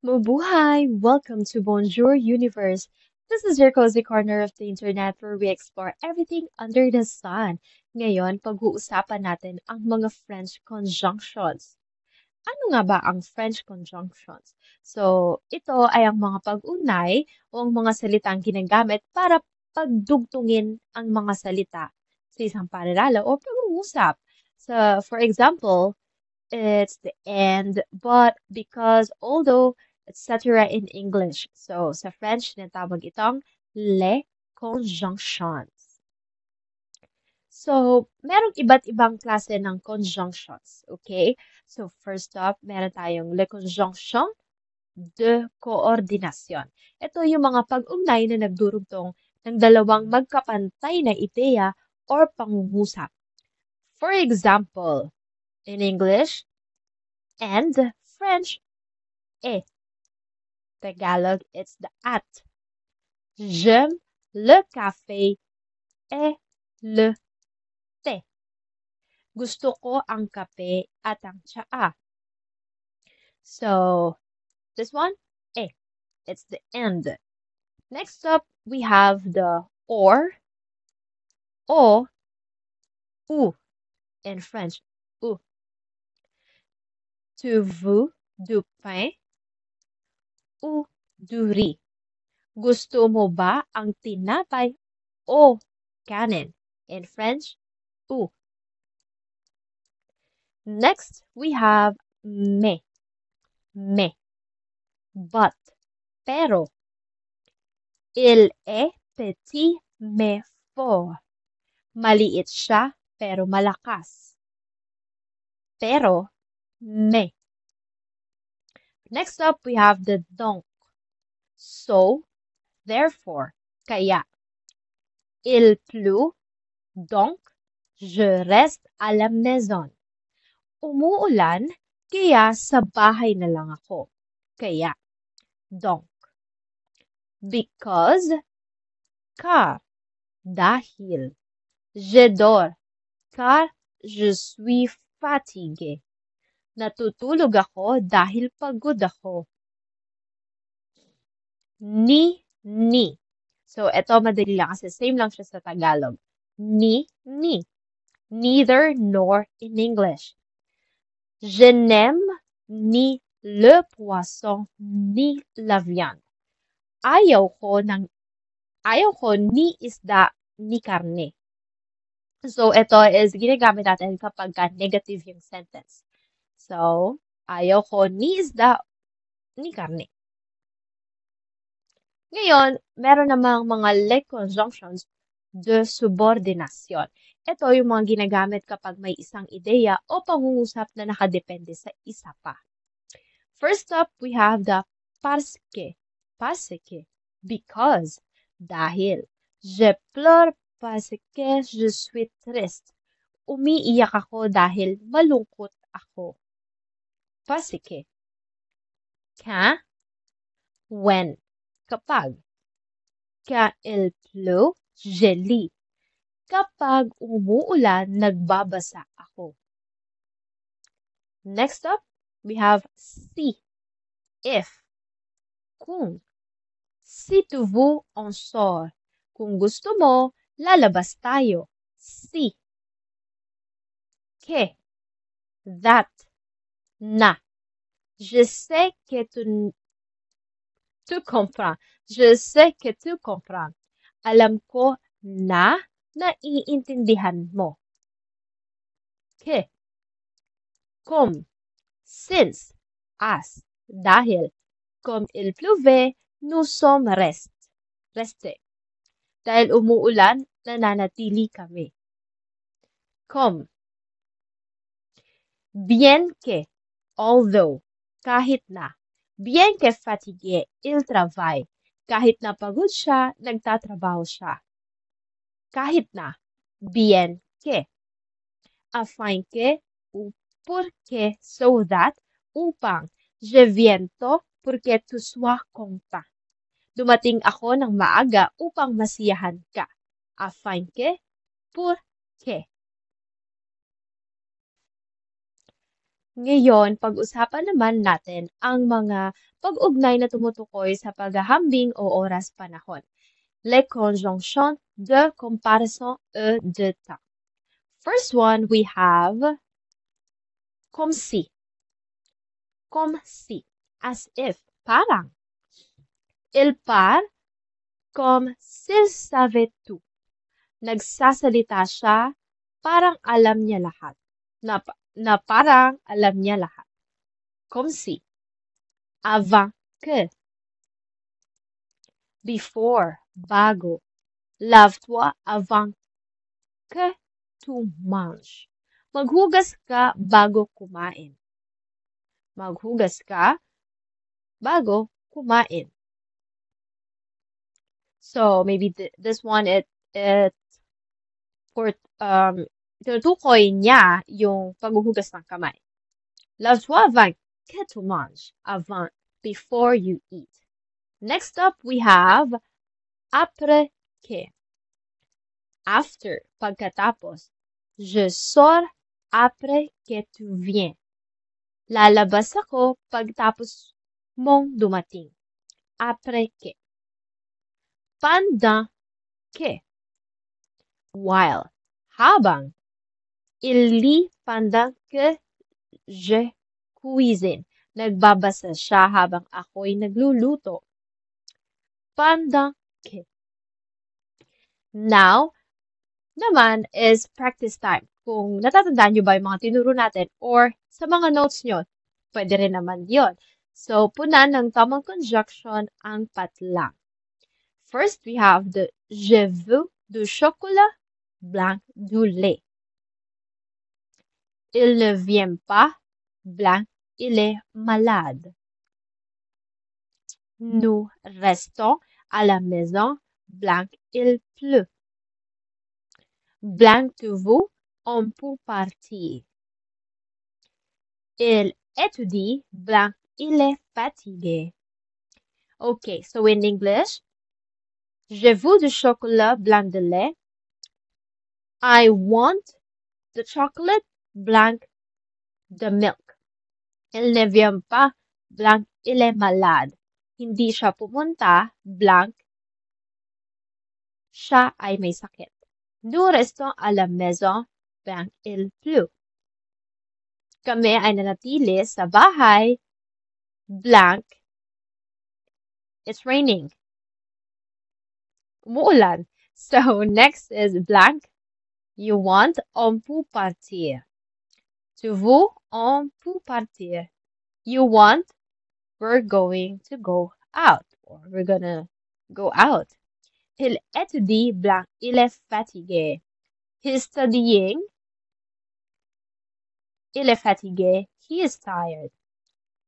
Mabuhay! Welcome to Bonjour Universe. This is your cozy corner of the internet where we explore everything under the sun. Ngayon, pag-uusapan natin ang mga French conjunctions. Ano nga ba ang French conjunctions? So, ito ay ang mga pag-unay o ang mga salitang ginagamit para pagdugtungin ang mga salita sa isang panarala o pag-uusap. So, for example, it's the and, but, because, although, etc. in English. So, sa French, tinatawag itong les conjunctions. So, merong iba't ibang klase ng conjunctions. Okay? So, first up, meron tayong le conjonction de coordination. Ito yung mga pag-ugnay na nagdurugtong ng dalawang magkapantay na ideya or pangungusap. For example, in English, and French, et. Tagalog, it's the at. J'aime le café et le thé. Gusto ko ang kape at ang tsaa. So, this one, eh, it's the end. Next up, we have the or, o, ou in French, ou. Tu veux du pain ou du riz? Gusto mo ba ang tinapay o kanin? In French, ou. Next, we have mais. Mais. But. Pero. Il est petit mais fort. Maliit siya pero malakas. Pero. Mais. Next up, we have the donc. So. Therefore. Kaya. Il pleut. Donc. Je reste à la maison. Umuulan, kaya sa bahay na lang ako. Kaya, donc. Because, car, dahil. Je dors, car je suis fatigué. Natutulog ako dahil pagod ako. Ni. So, ito madali lang kasi same lang siya sa Tagalog. Ni. Neither nor in English. Je n'aime ni le poisson ni la viande. Ayaw ko ni isda ni karne. So, ito is ginagamit natin kapag negative yung sentence. So, ayaw ko ni isda ni karne. Ngayon, meron namang mga le conjunctions de subordination. Ito yung mga ginagamit kapag may isang ideya o pangungusap na nakadepende sa isa pa. First up, we have the parce que, because, dahil. Je pleure parce que je suis triste. Umiiyak ako dahil malungkot ako. Parce que. Quand, when, kapag. Quand il pleut, je lis. Kapag umuulan, nagbabasa ako. Next up, we have si, if, kung. Si tu veux, on sort. Kung gusto mo, lalabas tayo. Si. Que. That. Na. Je sais que tu comprends. Je sais que tu comprends. Alam ko na naiintindihan mo. Que. Comme. Since. As. Dahil. Comme il pleuvait, nous sommes restés. Dahil umuulan, nananatili kami. Comme. Bien que. Although. Kahit na. Bien que fatigué, il travaille. Kahit na pagod siya, nagtatrabaho siya. Kahit na. Bien que. Afin que. O porque. So that. Upang. Je viento porque tu sois content. Dumating ako ng maaga upang masiyahan ka. Afin que. Porque. Ngayon, pag-usapan naman natin ang mga pag-ugnay na tumutukoy sa paghahambing o oras-panahon. Les conjonctions de comparaison et de temps. First one, we have comme si. Comme si. As if. Parang. Il part comme s'il savait tout. Nagsasalita siya parang alam niya lahat. Na parang alam niya lahat. Comme si. Avant que. Before. Bago. Lave-toi avant que tu manges. Maghugas ka bago kumain. Maghugas ka bago kumain. So maybe this one it for tinutukoy niya yung paghuhugas ng kamay. Lave-toi avant que tu manges. Avant, before you eat. Next up, we have après que. After, pagkatapos. Je sors après que tu viens. Lalabas ako pagtapos mong dumating. Après que. Pendant que. While. Habang. Il lit pendant que je cuisine. Nagbabasa siya habang ako'y nagluluto. Pendant que. Now, naman is practice time. Kung natatandaan nyo ba yung mga tinuro natin or sa mga notes nyo, pwede rin naman yon. So, punan ng tamang conjunction ang patlang. First, we have the je veux du chocolat blanc du lait. Il ne vient pas blanc, il est malade. Nous restons à la maison blanc, il pleut. Blanc de vous, on peut partir. Il étudie, blanc, il est fatigué. Okay, so in English, je veux du chocolat blanc de lait. I want the chocolate blanc, the milk. Il ne vient pas blanc, il est malade. Hindi siya pumunta, blanc, siya ay may sakit. Nous restons à la maison, blanc, il pleut. Kami ay nanatili sa bahay, blank, it's raining. Umuulan. So, next is blank. You want, on peut partir. Tu veux, on peut partir. You want, we're going to go out. Or we're gonna go out. Il étudie, blank, il est fatigué. He's studying. Il est fatigué. He is tired.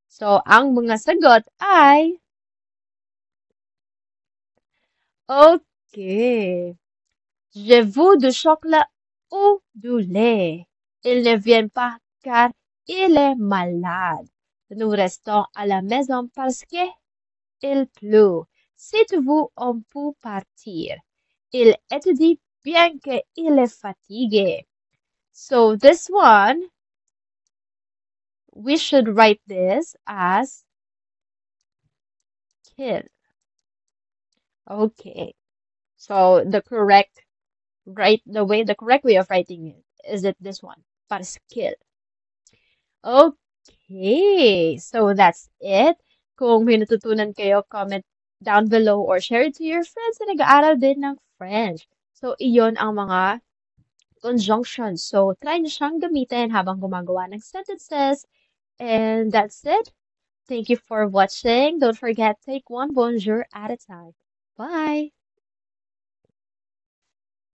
So, ang mga sagot ay okay. Je veux du chocolat ou du lait. Il ne vient pas car il est malade. Nous restons à la maison parce que il pleut. Si tu veux, on peut partir. Il étudie bien qu'il est fatigué. So this one, we should write this as kill. Okay. So the correct way of writing it is it this one, parskil. Okay, so that's it. Kung may natutunan kayo, comment down below or share it to your friends na nag-aaral din ng French. So, iyon ang mga conjunctions. So, try nyo siyang gamitin habang gumagawa ng sentences. And that's it. Thank you for watching. Don't forget, take one bonjour at a time. Bye!